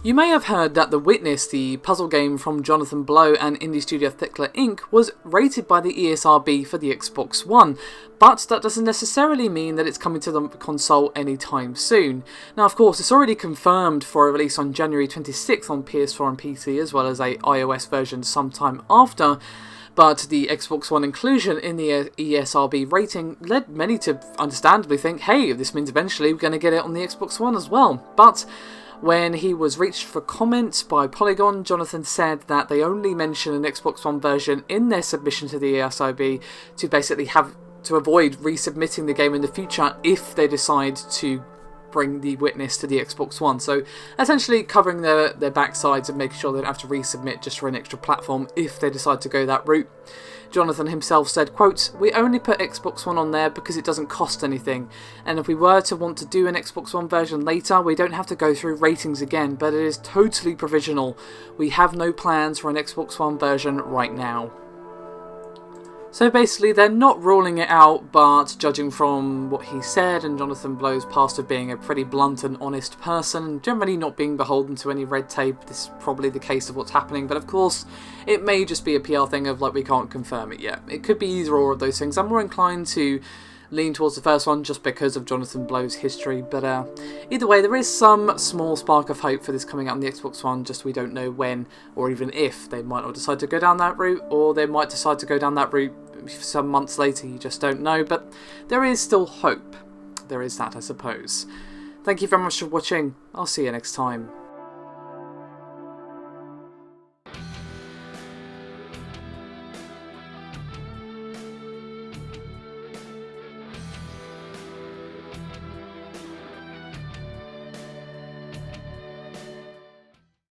You may have heard that The Witness, the puzzle game from Jonathan Blow and indie studio Thekla Inc, was rated by the ESRB for the Xbox One, but that doesn't necessarily mean that it's coming to the console anytime soon. Now, of course, it's already confirmed for a release on January 26th on PS4 and PC, as well as a iOS version sometime after. But the Xbox One inclusion in the ESRB rating led many to understandably think, hey, this means eventually we're going to get it on the Xbox One as well. But when he was reached for comment by Polygon, Jonathan said that they only mention an Xbox One version in their submission to the ESRB to basically to avoid resubmitting the game in the future if they decide to bring The Witness to the Xbox One. So essentially covering their backsides and making sure they don't have to resubmit just for an extra platform if they decide to go that route. Jonathan himself said, quote, "We only put Xbox One on there because it doesn't cost anything, and if we were to want to do an Xbox One version later, we don't have to go through ratings again, but it is totally provisional. We have no plans for an Xbox One version right now." So basically, they're not ruling it out, but judging from what he said, and Jonathan Blow's past of being a pretty blunt and honest person, and generally not being beholden to any red tape, this is probably the case of what's happening. But of course, it may just be a PR thing of, like, we can't confirm it yet. It could be either or of those things. I'm more inclined to lean towards the first one just because of Jonathan Blow's history, but either way, there is some small spark of hope for this coming out on the Xbox One, just we don't know when or even if. They might not decide to go down that route, or they might decide to go down that route some months later, you just don't know, but there is still hope. There is that, I suppose. Thank you very much for watching. I'll see you next time.